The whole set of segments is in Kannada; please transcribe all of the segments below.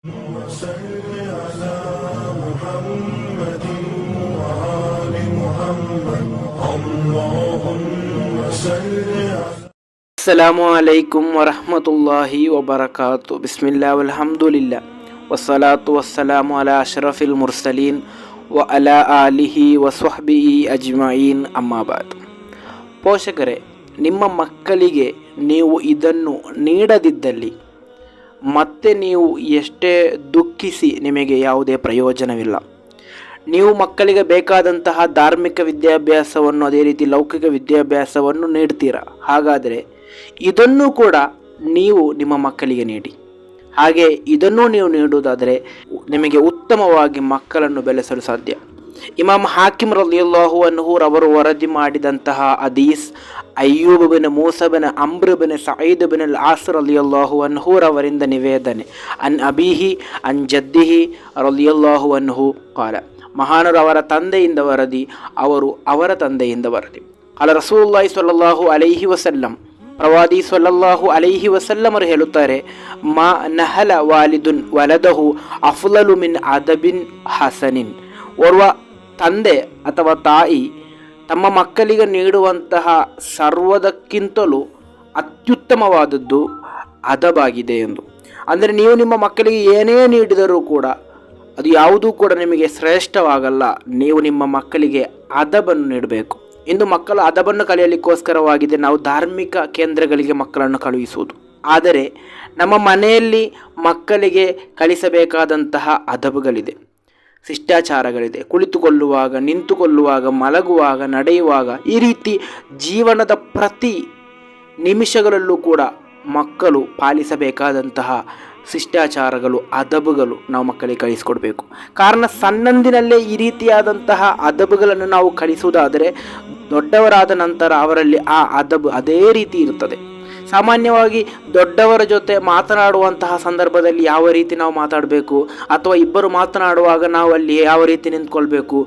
وصل على محمد وآل محمد اللهم صل على ಅಸ್ಸಲಾಮು ಅಲೈಕುಂ ವರಹಮತುಲ್ಲಾಹಿ ವಬರಕಾತು. ಬಿಸ್ಮಿಲ್ಲಾ ವಲ್ಹಮ್ದುಲಿಲ್ಲಾ ವಸ್ಸಲಾತು ವಸ್ಸಲಾಮು ಅಲಾ ಅಶ್ರಫಿಲ್ ಮುರ್ಸಲೀನ್ ವ ಅಲಾ ಆಲಿಹಿ ವಸ್ವಹ್ಬಿಹಿ ಅಜ್ಮഈನ್ ಅಮ್ಮಾಬಾದ್. ಪೋಷಕರೇ, ನಿಮ್ಮ ಮಕ್ಕಳಿಗೆ ನೀವು ಇದನ್ನು ನೀಡದಿದ್ದಲ್ಲಿ ಮತ್ತೆ ನೀವು ಎಷ್ಟೇ ದುಃಖಿಸಿ ನಿಮಗೆ ಯಾವುದೇ ಪ್ರಯೋಜನವಿಲ್ಲ. ನೀವು ಮಕ್ಕಳಿಗೆ ಬೇಕಾದಂತಹ ಧಾರ್ಮಿಕ ವಿದ್ಯಾಭ್ಯಾಸವನ್ನು, ಅದೇ ರೀತಿ ಲೌಕಿಕ ವಿದ್ಯಾಭ್ಯಾಸವನ್ನು ನೀಡ್ತೀರಾ. ಹಾಗಾದರೆ ಇದನ್ನು ಕೂಡ ನೀವು ನಿಮ್ಮ ಮಕ್ಕಳಿಗೆ ನೀಡಿ. ಹಾಗೆ ಇದನ್ನು ನೀವು ನೀಡುವುದಾದರೆ ನಿಮಗೆ ಉತ್ತಮವಾಗಿ ಮಕ್ಕಳನ್ನು ಬೆಳೆಸಲು ಸಾಧ್ಯ. ಇಮಾಮ್ ಹಾಕಿಮ್ ರಲಿಯಲ್ಲಾಹು ಅನ್ಹು ರವರು ವರದಿ ಮಾಡಿದಂತಹ ಹದೀಸ್, ಅಯ್ಯೂಬ್ ಬಿನ್ ಮೂಸಾ ಬಿನ್ ಅಮ್ರ್ ಬಿನ್ ಸঈದ್ ಬಿನ್ ಅಲ್ ಆಸ್ ರಲಿಯಲ್ಲಾಹು ಅನ್ಹು ರವರಿಂದ ನಿವೇದನೆ, ಅನ್ ಅಬೀಹಿ ಅನ್ ಜದ್ದಿಹಿ ರಲಿಯಲ್ಲಾಹು ಅನ್ಹು ಕಾಲ. ಮಹಾನರು ಅವರ ತಂದೆಯಿಂದ ವರದಿ, ಅವರು ಅವರ ತಂದೆಯಿಂದ ವರದಿ. ಅಲ ರಸೂಲುಲ್ಲಾಹಿ ಸ್ವಲ್ಲಲ್ಲಾಹು ಅಲೈಹಿ ವಸಲ್ಲಂ, ಪ್ರವಾದಿ ಸ್ವಲ್ಲಲ್ಲಾಹು ಅಲೈಹಿ ವಸಲ್ಲಮರು ಹೇಳುತ್ತಾರೆ, ಮಾ ನಹಲ ವಾಲಿದುನ್ ವಲದಹು ಅಫ್ಲಲು ಮಿನ್ ಅದಬಿನ್ ಹಸನಿನ್. ಓರ್ವ ತಂದೆ ಅಥವಾ ತಾಯಿ ತಮ್ಮ ಮಕ್ಕಳಿಗೆ ನೀಡುವಂತಹ ಸರ್ವದಕ್ಕಿಂತಲೂ ಅತ್ಯುತ್ತಮವಾದದ್ದು ಅದಬಾಗಿದೆ ಎಂದು. ಅಂದರೆ ನೀವು ನಿಮ್ಮ ಮಕ್ಕಳಿಗೆ ಏನೇ ನೀಡಿದರೂ ಕೂಡ ಅದು ಯಾವುದೂ ಕೂಡ ನಿಮಗೆ ಶ್ರೇಷ್ಠವಾಗಲ್ಲ. ನೀವು ನಿಮ್ಮ ಮಕ್ಕಳಿಗೆ ಅದಬನ್ನು ನೀಡಬೇಕು. ಇಂದು ಮಕ್ಕಳು ಅದಬನ್ನು ಕಲಿಯಲಿಕ್ಕೋಸ್ಕರವಾಗಿದೆ ನಾವು ಧಾರ್ಮಿಕ ಕೇಂದ್ರಗಳಿಗೆ ಮಕ್ಕಳನ್ನು ಕಳುಹಿಸುವುದು. ಆದರೆ ನಮ್ಮ ಮನೆಯಲ್ಲಿ ಮಕ್ಕಳಿಗೆ ಕಲಿಸಬೇಕಾದಂತಹ ಅದಬುಗಳಿದೆ, ಶಿಷ್ಟಾಚಾರಗಳಿದೆ. ಕುಳಿತುಕೊಳ್ಳುವಾಗ, ನಿಂತುಕೊಳ್ಳುವಾಗ, ಮಲಗುವಾಗ, ನಡೆಯುವಾಗ, ಈ ರೀತಿ ಜೀವನದ ಪ್ರತಿ ನಿಮಿಷಗಳಲ್ಲೂ ಕೂಡ ಮಕ್ಕಳು ಪಾಲಿಸಬೇಕಾದಂತಹ ಶಿಷ್ಟಾಚಾರಗಳು, ಅದಬುಗಳು ನಾವು ಮಕ್ಕಳಿಗೆ ಕಲಿಸಿಕೊಡ್ಬೇಕು. ಕಾರಣ ಸಣ್ಣಂದಿನಲ್ಲೇ ಈ ರೀತಿಯಾದಂತಹ ಅದಬುಗಳನ್ನು ನಾವು ಕಲಿಸುವುದಾದರೆ ದೊಡ್ಡವರಾದ ನಂತರ ಅವರಲ್ಲಿ ಆ ಅದಬು ಅದೇ ರೀತಿ ಇರುತ್ತದೆ. ಸಾಮಾನ್ಯವಾಗಿ ದೊಡ್ಡವರ ಜೊತೆ ಮಾತನಾಡುವಂತಹ ಸಂದರ್ಭದಲ್ಲಿ ಯಾವ ರೀತಿ ನಾವು ಮಾತಾಡಬೇಕು, ಅಥವಾ ಇಬ್ಬರು ಮಾತನಾಡುವಾಗ ನಾವು ಅಲ್ಲಿ ಯಾವ ರೀತಿ ನಿಂತ್ಕೊಳ್ಬೇಕು,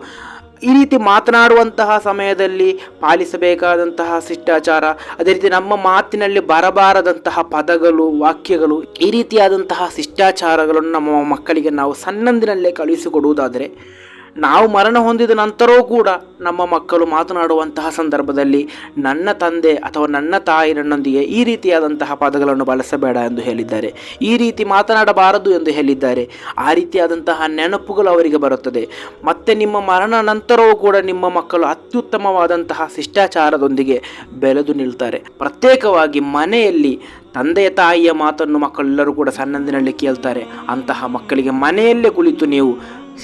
ಈ ರೀತಿ ಮಾತನಾಡುವಂತಹ ಸಮಯದಲ್ಲಿ ಪಾಲಿಸಬೇಕಾದಂತಹ ಶಿಷ್ಟಾಚಾರ, ಅದೇ ರೀತಿ ನಮ್ಮ ಮಾತಿನಲ್ಲಿ ಬರಬಾರದಂತಹ ಪದಗಳು, ವಾಕ್ಯಗಳು, ಈ ರೀತಿಯಾದಂತಹ ಶಿಷ್ಟಾಚಾರಗಳನ್ನು ನಮ್ಮ ಮಕ್ಕಳಿಗೆ ನಾವು ಸಣ್ಣಂದಿನಲ್ಲೇ ಕಳುಹಿಸಿಕೊಡುವುದಾದರೆ ನಾವು ಮರಣ ಹೊಂದಿದ ನಂತರವೂ ಕೂಡ ನಮ್ಮ ಮಕ್ಕಳು ಮಾತನಾಡುವಂತಹ ಸಂದರ್ಭದಲ್ಲಿ ನನ್ನ ತಂದೆ ಅಥವಾ ನನ್ನ ತಾಯಿ ನನ್ನೊಂದಿಗೆ ಈ ರೀತಿಯಾದಂತಹ ಪದಗಳನ್ನು ಬಳಸಬೇಡ ಎಂದು ಹೇಳಿದ್ದಾರೆ, ಈ ರೀತಿ ಮಾತನಾಡಬಾರದು ಎಂದು ಹೇಳಿದ್ದಾರೆ. ಆ ರೀತಿಯಾದಂತಹ ನೆನಪುಗಳು ಅವರಿಗೆ ಬರುತ್ತದೆ. ಮತ್ತು ನಿಮ್ಮ ಮರಣ ನಂತರವೂ ಕೂಡ ನಿಮ್ಮ ಮಕ್ಕಳು ಅತ್ಯುತ್ತಮವಾದಂತಹ ಶಿಷ್ಟಾಚಾರದೊಂದಿಗೆ ಬೆಳೆದು ನಿಲ್ತಾರೆ. ಪ್ರತ್ಯೇಕವಾಗಿ ಮನೆಯಲ್ಲಿ ತಂದೆಯ ತಾಯಿಯ ಮಾತನ್ನು ಮಕ್ಕಳೆಲ್ಲರೂ ಕೂಡ ಸಣ್ಣಂದಿನಲ್ಲಿ ಕೇಳ್ತಾರೆ. ಅಂತಹ ಮಕ್ಕಳಿಗೆ ಮನೆಯಲ್ಲೇ ಕುಳಿತು ನೀವು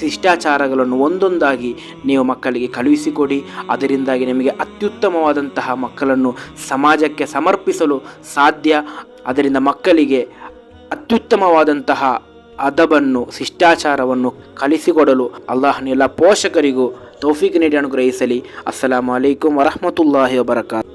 ಶಿಷ್ಟಾಚಾರಗಳನ್ನು ಒಂದೊಂದಾಗಿ ನೀವು ಮಕ್ಕಳಿಗೆ ಕಳುಹಿಸಿಕೊಡಿ. ಅದರಿಂದಾಗಿ ನಿಮಗೆ ಅತ್ಯುತ್ತಮವಾದಂತಹ ಮಕ್ಕಳನ್ನು ಸಮಾಜಕ್ಕೆ ಸಮರ್ಪಿಸಲು ಸಾಧ್ಯ. ಅದರಿಂದ ಮಕ್ಕಳಿಗೆ ಅತ್ಯುತ್ತಮವಾದಂತಹ ಅದಬನ್ನು, ಶಿಷ್ಟಾಚಾರವನ್ನು ಕಲಿಸಿಕೊಡಲು ಅಲ್ಲಾಹನ ಎಲ್ಲ ಪೋಷಕರಿಗೂ ತೌಫೀಕ್ ನೀಡಿ ಅನುಗ್ರಹಿಸಲಿ. ಅಸ್ಸಲಾಮು ಅಲೈಕುಂ ವರಹಮತುಲ್ಲಾಹಿ ವಬರಕಾತು.